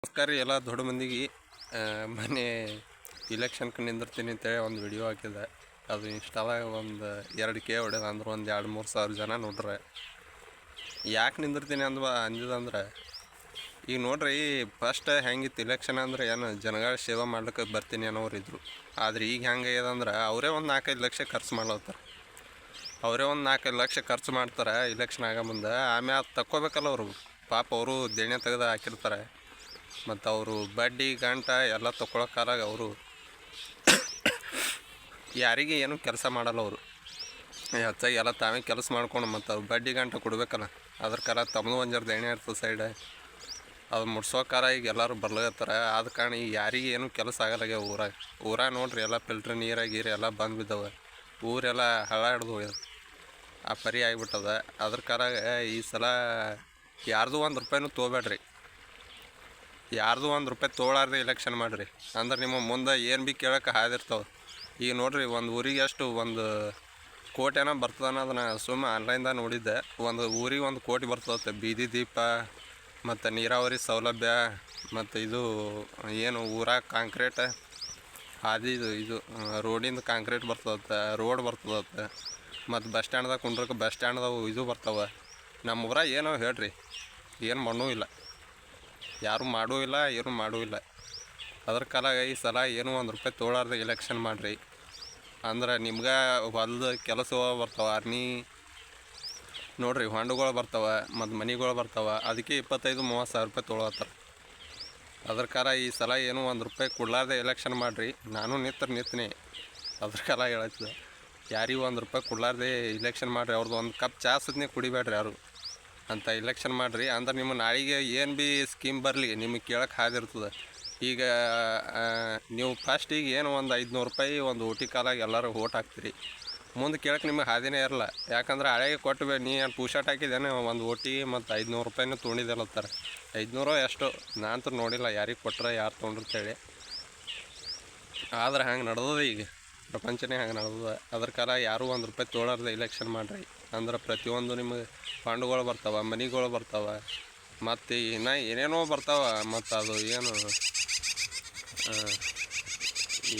ನಮಸ್ಕಾರ ಎಲ್ಲ ದೊಡ್ಡ ಮಂದಿಗೆ ಮೊನ್ನೆ ಇಲೆಕ್ಷನ್ಗೆ ನಿಂದಿರ್ತೀನಿ ಅಂತೇಳಿ ಒಂದು ವಿಡಿಯೋ ಹಾಕಿದೆ. ಅದು ಇನ್ಸ್ಟಾದಾಗ ಒಂದು 2K ಹೊಡೆದ ಅಂದ್ರೆ ಒಂದು 2-3 ಸಾವಿರ ಜನ ನೋಡ್ರೆ. ಯಾಕೆ ನಿಂದಿರ್ತೀನಿ ಅಂದಿದಂದ್ರೆ ಈಗ ನೋಡ್ರಿ, ಫಸ್ಟ್ ಹೆಂಗಿತ್ತು ಇಲೆಕ್ಷನ್ ಅಂದ್ರೆ ಏನು ಜನಗಳ ಸೇವೆ ಮಾಡ್ಲಿಕ್ಕೆ ಬರ್ತೀನಿ ಅನ್ನೋರು ಇದ್ರು. ಆದರೆ ಈಗ ಹೆಂಗೆ ಅಂದ್ರೆ ಅವರೇ ಒಂದು 4-5 ಲಕ್ಷ ಖರ್ಚು ಮಾಡ್ಲತ್ತಾರೆ. ಅವರೇ ಒಂದು 4-5 ಲಕ್ಷ ಖರ್ಚು ಮಾಡ್ತಾರೆ ಇಲೆಕ್ಷನ್ ಆಗೋ ಮುಂದೆ. ಆಮೇಲೆ ಅದು ತಕ್ಕೋಬೇಕಲ್ಲ ಅವರು. ಪಾಪ ಅವರು ದೇಣೆ ತೆಗೆದು ಹಾಕಿರ್ತಾರೆ. ಮತ್ತು ಅವರು ಬಡ್ಡಿ ಗಂಟ ಎಲ್ಲ ತೊಗೊಳಕ್ಕಾಲಾಗ ಅವರು ಯಾರಿಗೆ ಏನೂ ಕೆಲಸ ಮಾಡಲ್ಲ. ಅವರು ಹೆಚ್ಚಾಗಿ ಎಲ್ಲ ತಾವೇ ಕೆಲಸ ಮಾಡ್ಕೊಂಡು ಮತ್ತು ಅವ್ರು ಬಡ್ಡಿ ಗಂಟ ಕೊಡಬೇಕಲ್ಲ. ಅದ್ರ ಕಾಲ ತಮ್ಮದು ಒಂದು ಜರ ದೇಣೆ ಇರ್ತದೆ ಸೈಡ್. ಅದು ಮುಡ್ಸೋ ಕಾಲ ಈಗ ಎಲ್ಲರೂ ಬರ್ಲಾಗತ್ತಾರೆ. ಆದ ಕಾರಣ ಈಗ ಯಾರಿಗೆ ಏನೂ ಕೆಲಸ ಆಗಲ್ಲಾಗ್ಯಾವ ಊರಾಗ ನೋಡ್ರಿ, ಎಲ್ಲ ಫಿಲ್ಟ್ರ್ ನೀರಾಗಿರಿ ಎಲ್ಲ ಬಂದು ಬಿದ್ದಾವೆ. ಊರೆಲ್ಲ ಹಳ ಹಿಡ್ದು ಹೋಗ್ಯದ, ಆ ಪರಿ ಆಗಿಬಿಟ್ಟದ. ಅದ್ರ ಕಾಲಾಗ ಈ ಸಲ ಯಾರ್ದು ₹1 ತೊಗೋಬೇಡ್ರಿ. ಯಾರ್ದು ₹1 ತೊಗೊಳಾರ್ದೆ ಇಲೆಕ್ಷನ್ ಮಾಡಿರಿ. ಅಂದ್ರೆ ನಿಮ್ಮ ಮುಂದೆ ಏನು ಭೀ ಕೇಳೋಕೆ ಹಾದಿರ್ತಾವೆ. ಈಗ ನೋಡ್ರಿ, ಒಂದು ಊರಿಗೆ ಅಷ್ಟು 1 ಕೋಟಿ ಏನೋ ಬರ್ತದನ. ಅದನ್ನು ಸುಮ್ಮನೆ ಆನ್ಲೈನ್ದಾಗ ನೋಡಿದ್ದೆ. ಒಂದು ಊರಿಗೆ 1 ಕೋಟಿ ಬರ್ತದೆ. ಬೀದಿ ದೀಪ ಮತ್ತು ನೀರಾವರಿ ಸೌಲಭ್ಯ ಮತ್ತು ಇದು ಏನು ಊರಾಗ ಕಾಂಕ್ರೀಟ್ ಹಾದಿ ಇದು ರೋಡಿಂದ ಕಾಂಕ್ರೀಟ್ ಬರ್ತದೆ, ರೋಡ್ ಬರ್ತದೆ. ಮತ್ತು ಬಸ್ ಸ್ಟ್ಯಾಂಡ್ದಾಗ ಕುಂಡ್ರಕ್ಕೆ ಬಸ್ ಸ್ಟ್ಯಾಂಡ್ದಾವು ಇದು ಬರ್ತಾವೆ. ನಮ್ಮ ಊರಾಗ ಏನೋ ಹೇಳ್ರಿ, ಏನು ಮಣ್ಣೂ ಇಲ್ಲ, ಯಾರು ಮಾಡೂ ಇಲ್ಲ, ಏನು ಮಾಡೂ ಇಲ್ಲ. ಅದ್ರ ಕಾಲಾಗ ಈ ಸಲ ಏನು ₹1 ತೊಗೊಳಾರ್ದೆ ಎಲೆಕ್ಷನ್ ಮಾಡಿರಿ. ಅಂದ್ರೆ ನಿಮ್ಗೆ ಹೊಲ್ದ ಕೆಲಸ ಬರ್ತಾವೆ, ಆರ್ಮಿ ನೋಡ್ರಿ, ಹೊಂಡಗಳು ಬರ್ತಾವೆ ಮತ್ತು ಮನೆಗಳು ಬರ್ತಾವೆ. ಅದಕ್ಕೆ 25-30 ಸಾವಿರ ರೂಪಾಯಿ ತೊಗೊಳತ್ತಾರೆ. ಅದ್ರ ಕಾಲ ಈ ಸಲ ಏನು ₹1 ಕೊಡ್ಲಾರ್ದೆ ಎಲೆಕ್ಷನ್ ಮಾಡಿರಿ. ನಾನು ನಿಂತೀನಿ. ಅದ್ರ ಕಾಲ ಹೇಳ್ತದೆ, ಯಾರಿಗೆ ₹1 ಕೊಡ್ಲಾರ್ದೆ ಇಲೆಕ್ಷನ್ ಮಾಡಿರಿ. ಅವ್ರದ್ದು ಒಂದು ಕಪ್ ಚಹಾ ಸುದ್ನೇ ಕುಡಿಬೇಡ್ರಿ ಯಾರು ಅಂತ ಇಲೆಕ್ಷನ್ ಮಾಡಿರಿ. ಅಂದ್ರೆ ನಿಮ್ಮ ನಾಳೆಗೆ ಏನು ಭೀ ಸ್ಕೀಮ್ ಬರಲಿ ನಿಮಗೆ ಕೇಳಕ್ಕೆ ಹಾದಿರ್ತದೆ. ಈಗ ನೀವು ಫಸ್ಟಿಗೆ ಏನು ಒಂದು ₹500 ಒಂದು ಓಟಿ ಕಾಲಾಗ ಎಲ್ಲರೂ ಓಟ್ ಹಾಕ್ತೀರಿ. ಮುಂದೆ ಕೇಳಕ್ಕೆ ನಿಮಗೆ ಹಾದಿನೇ ಇರಲ್ಲ. ಯಾಕಂದ್ರೆ ಹಳೆಗೆ ಕೊಟ್ಟು ನೀ ಏನು ಪೂಷಾಟ್ ಹಾಕಿದ್ದೇನೆ ಒಂದು ಓಟಿಗೆ ಮತ್ತು ₹500 ತೊಗೊಂಡಿದ್ದಲ್ಲತ್ತಾರೆ. 500 ಎಷ್ಟೋ ನಾನಂತೂ ನೋಡಿಲ್ಲ ಯಾರಿಗೆ ಕೊಟ್ಟರೆ ಯಾರು ತೊಗೊಂಡಿರ್ತೇಳಿ. ಆದ್ರೆ ಹಂಗೆ ನಡೆದದ, ಈಗ ಪ್ರಪಂಚನೇ ಹಂಗೆ ನಡೆದದ. ಅದ್ರ ಕಾಲ ಯಾರೂ ₹1 ತೊಗೊಳಾರ್ದೆ ಇಲೆಕ್ಷನ್ ಮಾಡಿರಿ. ಅಂದ್ರೆ ಪ್ರತಿಯೊಂದು ನಿಮಗೆ ಫಂಡ್ಗಳು ಬರ್ತಾವೆ, ಮನಿಗಳು ಬರ್ತಾವೆ, ಮತ್ತು ಇನ್ನೂ ಏನೇನೋ ಬರ್ತಾವೆ. ಮತ್ತು ಅದು ಏನು ಈ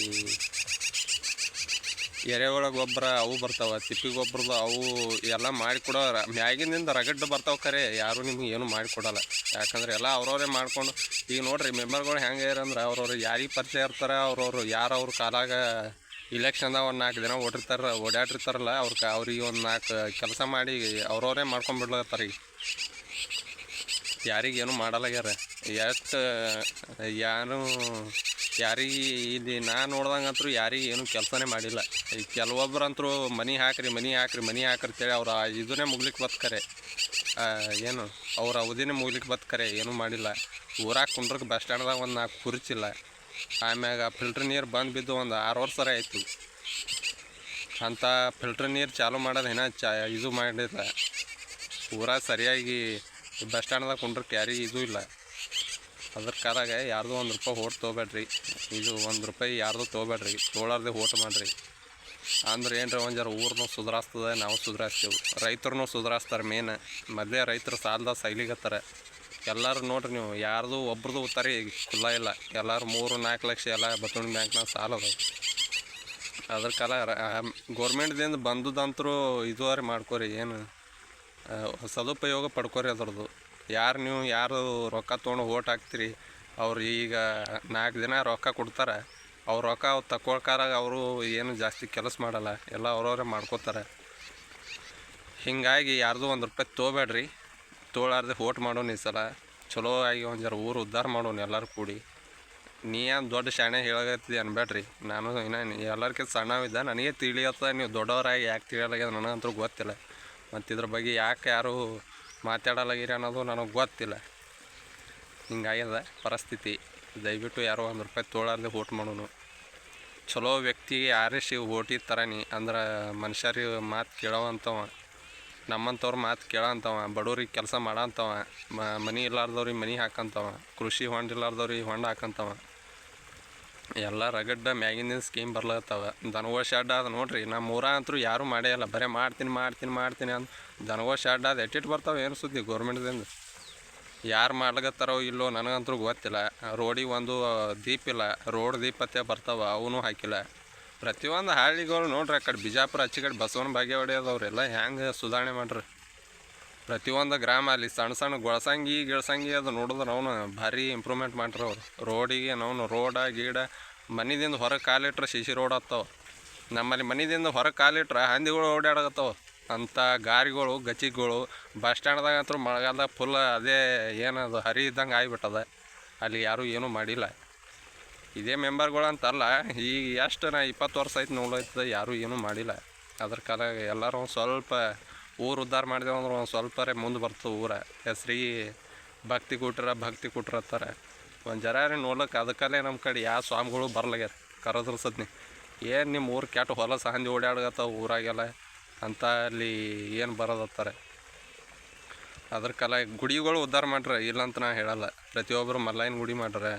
ಎರೆಹುಳ ಗೊಬ್ಬರ ಅವು ಬರ್ತಾವೆ, ತಿಪ್ಪಿ ಗೊಬ್ಬರದ ಅವು ಎಲ್ಲ ಮಾಡಿಕೊಡೋ ಮ್ಯಾಗಿನಿಂದ ರಗಡ್ಡು ಬರ್ತಾವೆ. ಖರೆ ಯಾರೂ ನಿಮ್ಗೆ ಏನೂ ಮಾಡಿಕೊಡಲ್ಲ. ಯಾಕಂದ್ರೆ ಎಲ್ಲ ಅವ್ರವರೇ ಮಾಡ್ಕೊಂಡು. ಈಗ ನೋಡಿರಿ, ಮೆಂಬರ್ಗಳು ಹೆಂಗೆ ಇರಂದ್ರೆ ಅವ್ರವ್ರು ಯಾರಿಗೆ ಪರಿಚಯ ಇರ್ತಾರೆ, ಅವ್ರವ್ರು ಯಾರು ಅವ್ರ ಕಾಲಾಗ ಇಲೆಕ್ಷನ್ದಾಗ ಒಂದು 4 ದಿನ ಓಡಾಡಿರ್ತಾರಲ್ಲ, ಅವ್ರಿಗೆ ಒಂದು 4 ಕೆಲಸ ಮಾಡಿ ಅವ್ರವರೇ ಮಾಡ್ಕೊಂಡ್ಬಿಡ್ಲತ್ತಾರೆ. ಈಗ ಯಾರಿಗೇನು ಮಾಡಲಾಗ್ಯಾರ. ಯಾರಿಗೆ ಇಲ್ಲಿ ನಾನು ನೋಡ್ದಂಗಂತೂ ಯಾರಿಗೆ ಏನು ಕೆಲಸನೇ ಮಾಡಿಲ್ಲ. ಈ ಕೆಲವೊಬ್ಬರಂತರೂ ಮನೆ ಹಾಕ್ರಿ ಅಂತೇಳಿ ಅವ್ರು ಇದನ್ನೇ ಮುಗ್ಲಿಕ್ಕೆ ಬತ್ಕರೆ, ಏನು ಅವ್ರ ಅವಧಿನೇ ಮುಗ್ಲಿಕ್ಕೆ ಬತ್ಕರೆ, ಏನೂ ಮಾಡಿಲ್ಲ. ಊರಾಗ ಕುಂಡ್ರಕ್ಕೆ ಬಸ್ ಸ್ಟ್ಯಾಂಡ್ದಾಗ ಒಂದು 4 ಕುರ್ಚಿಲ್ಲ. ಆಮ್ಯಾಗ ಫಿಲ್ಟ್ರ್ ನೀರು ಬಂದು ಬಿದ್ದು ಒಂದು 6 ವರ್ಷ ಆಯಿತು. ಅಂಥ ಫಿಲ್ಟ್ರ್ ನೀರು ಚಾಲೂ ಮಾಡೋದು ಏನೋ ಇದು ಮಾಡಿಲ್ಲ. ಊರಾಗ ಸರಿಯಾಗಿ ಬಸ್ ಸ್ಟ್ಯಾಂಡ್ದಾಗ ಕುಂಡ್ರಕ್ಕೆ ಯಾರಿಗೆ ಇದು ಇಲ್ಲ. ಅದ್ರ ಕಾಲಾಗ ಯಾರ್ದು ₹1 ಓಟ್ ತೊಗೋಬೇಡ್ರಿ. ಇದು ₹1 ಯಾರ್ದು ತೊಗೋಬೇಡ್ರಿ. ತೊಗೊಳಾರ್ದೆ ಓಟ್ ಮಾಡಿರಿ. ಅಂದ್ರೆ ಏನರ ಒಂದು ಜರ ಊರನ್ನೂ ಸುಧಾರಿಸ್ತದೆ, ನಾವು ಸುಧಾರಿಸ್ತೇವೆ. ರೈತರನ್ನೂ ಸುಧಾರಿಸ್ತಾರೆ. ಮೇನ್ ಮೊದಲೇ ರೈತರು ಸಾಲದ ಸೈಲಿಗತ್ತಾರೆ. ಎಲ್ಲರೂ ನೋಡ್ರಿ, ನೀವು ಯಾರ್ದು ಒಬ್ರದ್ದು ಉತ್ತಾರೆ ಖುಲ್ಲ ಇಲ್ಲ. ಎಲ್ಲರೂ 3-4 ಲಕ್ಷ ಎಲ್ಲ ಬಸವಣ್ಣ ಬ್ಯಾಂಕ್ನಾಗ ಸಾಲ ಅದಾವೆ. ಅದ್ರ ಕಾಲ ಗೋರ್ಮೆಂಟ್ದಿಂದ ಬಂದದಂತರೂ ಇದುವರೆ ಮಾಡ್ಕೊರಿ, ಏನು ಸದುಪಯೋಗ ಪಡ್ಕೊರಿ ಅದ್ರದ್ದು. ಯಾರು ರೊಕ್ಕ ತೊಗೊಂಡು ಓಟ್ ಹಾಕ್ತೀರಿ, ಅವ್ರು ಈಗ 4 ದಿನ ರೊಕ್ಕ ಕೊಡ್ತಾರೆ. ಅವ್ರ ರೊಕ್ಕ ಅವ್ರು ತಗೊಳ್ಕಾರಾಗ ಅವರು ಏನು ಜಾಸ್ತಿ ಕೆಲಸ ಮಾಡಲ್ಲ, ಎಲ್ಲ ಅವ್ರವರೇ ಮಾಡ್ಕೋತಾರೆ. ಹೀಗಾಗಿ ಯಾರ್ದು ₹1 ತೊಗೋಬೇಡ್ರಿ. ತೊಗೊಳಾರ್ದೆ ಓಟ್ ಮಾಡೋಣ. ಈ ಸಲ ಚಲೋ ಆಗಿ ಒಂದು ಜರ ಊರು ಉದ್ಧಾರ ಮಾಡೋಣ ಎಲ್ಲರೂ ಕೂಡಿ. ನೀ ಏನು ದೊಡ್ಡ ಶಾಣೆ ಹೇಳಕತ್ತಿದ್ದೆ ಅನ್ಬೇಡ್ರಿ. ನಾನು ಇನ್ನೂ ಎಲ್ಲರಿಗಿಂತ ಸಣ್ಣವಿದ್ದ, ನನಗೆ ತಿಳಿಯತ್ತ. ನೀವು ದೊಡ್ಡವರಾಗಿ ಯಾಕೆ ತಿಳಿಯಲಾಗ್ಯದ ನನಗಂತೂ ಗೊತ್ತಿಲ್ಲ. ಮತ್ತು ಇದ್ರ ಬಗ್ಗೆ ಯಾಕೆ ಯಾರು ಮಾತಾಡಲಾಗಿರಿ ಅನ್ನೋದು ನನಗೆ ಗೊತ್ತಿಲ್ಲ. ಹಿಂಗಾಗ್ಯದ ಪರಿಸ್ಥಿತಿ. ದಯವಿಟ್ಟು ಯಾರೋ ₹1 ತೊಗೊಳಾರ್ದೆ ಓಟ್ ಮಾಡೋಣ. ಚಲೋ ವ್ಯಕ್ತಿಗೆ ಆರಿಸಿ ಓಟಿ ತರನಿ. ಅಂದ್ರೆ ಮನುಷ್ಯರಿಗೆ ಮಾತು ಕೇಳೋವಂಥವ, ನಮ್ಮಂಥವ್ರ ಮಾತು ಕೇಳೋಂಥವ, ಬಡವ್ರಿಗೆ ಕೆಲಸ ಮಾಡೋಂಥವ, ಮನೆ ಇಲ್ಲಾರ್ದವ್ರಿಗೆ ಮನೆ ಹಾಕೋಂಥವ, ಕೃಷಿ ಹೊಂಡ ಇಲ್ಲಾರ್ದವ್ರಿಗೆ ಹೊಂಡ ಹಾಕೋಂಥವ. ಎಲ್ಲ ರಗಡ್ಡ ಮ್ಯಾಗಿನ ಸ್ಕೀಮ್ ಬರ್ಲತ್ತವ. ದನಗಳ ಶೆಡ್ ಅದು ನೋಡ್ರಿ, ನಮ್ಮ ಊರಾಗ ಅಂತೂ ಯಾರೂ ಮಾಡೇ ಇಲ್ಲ. ಬರೀ ಮಾಡ್ತೀನಿ ಅಂತ ದನಗಳ ಶೆಡ್ ಅದು ಎಟ್ಟಿಟ್ಟು ಬರ್ತಾವೆ. ಏನು ಸುದ್ದಿ ಗೌರ್ಮೆಂಟ್ದಿಂದ ಯಾರು ಮಾಡ್ಲಕತ್ತಾರೋ ಇಲ್ಲೋ ನನಗಂತೂ ಗೊತ್ತಿಲ್ಲ. ರೋಡಿಗೆ ಒಂದು ದೀಪ ಇಲ್ಲ, ರೋಡ್ ದೀಪತ್ತೆ ಬರ್ತಾವ ಅವನು ಹಾಕಿಲ್ಲ. ಪ್ರತಿಯೊಂದು ಹಳ್ಳಿಗಳು ನೋಡ್ರಿ, ಆ ಕಡೆ ಬಿಜಾಪುರ ಆಚೆ ಕಡೆ ಬಸವನ ಬಾಗೇವಾಡಿ ಅದಾವ್ರೆಲ್ಲ ಹೆಂಗೆ ಸುಧಾರಣೆ ಮಾಡ್ರಿ. ಪ್ರತಿಯೊಂದು ಗ್ರಾಮ ಅಲ್ಲಿ ಸಣ್ಣ ಸಣ್ಣ ಗಿಳಸಂಗಿ ಅದು ನೋಡಿದ್ರೆ ಅವನು ಭಾರಿ ಇಂಪ್ರೂವ್ಮೆಂಟ್ ಮಾಡ್ರಿ ಅವ್ರು. ರೋಡಿಗೆ ನಾವು ರೋಡ ಗೀಡ ಮನೆದಿಂದ ಹೊರಗೆ ಕಾಲಿಟ್ರೆ ಶಿಶಿ ರೋಡ್ ಆಗ್ತಾವ. ನಮ್ಮಲ್ಲಿ ಮನೆಯಿಂದ ಹೊರಗೆ ಕಾಲಿಟ್ರೆ ಹಂದಿಗಳು ಓಡಾಡಕತ್ತಾವ. ಅಂಥ ಗಾರಿಗಳು ಗಚ್ಚಿಗಳು ಬಸ್ ಸ್ಟ್ಯಾಂಡ್ದಾಗ ಅಂತೂ ಮಳೆಗಾಲದಾಗ ಫುಲ್ ಅದೇ ಏನದು ಹರಿ ಇದ್ದಂಗೆ ಆಗಿಬಿಟ್ಟದ. ಅಲ್ಲಿ ಯಾರೂ ಏನೂ ಮಾಡಿಲ್ಲ. ಇದೇ ಮೆಂಬರ್ಗಳು ಅಂತಲ್ಲ, ಈಗ ಎಷ್ಟು 20 ವರ್ಷ ಆಯ್ತು ನೋಡೋಯ್ತದ, ಯಾರೂ ಏನೂ ಮಾಡಿಲ್ಲ. ಅದ್ರ ಕಾಲ ಎಲ್ಲರೂ ಒಂದು ಸ್ವಲ್ಪ ಊರು ಉದ್ಧಾರ ಮಾಡಿದೆವು ಅಂದ್ರೆ ಒಂದು ಸ್ವಲ್ಪರೇ ಮುಂದೆ ಬರ್ತದೆ ಊರ ಹೆಸ್ರಿಗೆ. ಭಕ್ತಿ ಕೊಟ್ಟಿರತ್ತಾರೆ ಒಂದು ಜರಾರಿ ನೋಡ್ಲಿಕ್ಕೆ. ಅದಕ್ಕಲ್ಲೇ ನಮ್ಮ ಕಡೆ ಯಾವ ಸ್ವಾಮಿಗಳು ಬರ್ಲಾಗ್ಯಾರ ಕರೆದ್ರ ಸದ್ನಿ. ಏನು ನಿಮ್ಮ ಊರು ಕೆಟ್ಟ ಹೊಲಸ ಹಂದಿ ಓಡಾಡಗತ್ತಾವ ಊರಾಗೆಲ್ಲ ಅಂತ ಅಲ್ಲಿ ಏನು ಬರೋದತ್ತಾರೆ. ಅದ್ರ ಕಾಲ ಗುಡಿಗಳು ಉದ್ಧಾರ ಮಾಡ್ರೆ ಇಲ್ಲಂತ ನಾ ಹೇಳಲ್ಲ. ಪ್ರತಿಯೊಬ್ಬರು ಮಲ್ಲಯ್ಯನ ಗುಡಿ ಮಾಡ್ರೆ,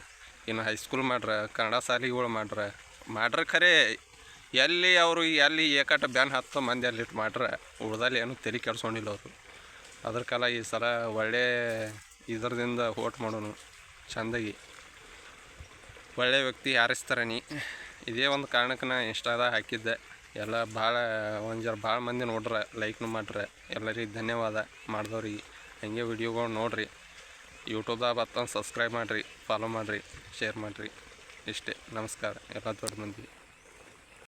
ಇನ್ನು ಹೈಸ್ಕೂಲ್ ಮಾಡ್ರೆ, ಕನ್ನಡ ಶಾಲೆಗಳು ಮಾಡ್ರೆ ಖರೆ ಎಲ್ಲಿ ಅವರು ಎಲ್ಲಿ ಏಕಟ ಬ್ಯಾನ್ ಹತ್ತು ಮಂದಿ ಅಲ್ಲಿಟ್ಟು ಮಾಡ್ರೆ ಉಳ್ದಲ್ಲಿ ಏನೂ ತಲೆ ಕೆಡ್ಸ್ಕೊಂಡಿಲ್ಲ ಅವರು. ಅದ್ರ ಕಾಲ ಈ ಸಲ ಒಳ್ಳೆ ಇದರದಿಂದ ಓಟ್ ಮಾಡೋನು ಚೆಂದಾಗಿ ಒಳ್ಳೆ ವ್ಯಕ್ತಿ ಆರಿಸ್ತಾರೆ ನೀ. ಇದೇ ಒಂದು ಕಾರಣಕ್ಕೆ ನಾ ಇನ್ಸ್ಟಾದಾಗ ಹಾಕಿದ್ದೆ. ಎಲ್ಲ ಭಾಳ ಮಂದಿ ನೋಡ್ರೆ ಲೈಕ್ನು ಮಾಡ್ರೆ ಎಲ್ಲರಿಗೆ ಧನ್ಯವಾದ ಮಾಡಿದವ್ರಿಗೆ. ಹಂಗೆ ವಿಡಿಯೋಗಳು ನೋಡಿರಿ. ಯೂಟ್ಯೂಬ್ದಾಗ ಬರ್ತಂದು ಸಬ್ಸ್ಕ್ರೈಬ್ ಮಾಡಿರಿ, ಫಾಲೋ ಮಾಡಿರಿ, ಶೇರ್ ಮಾಡಿರಿ. ಇಷ್ಟೇ. ನಮಸ್ಕಾರ ಎಲ್ಲ ದೊಡ್ಡ ಮಂದಿ.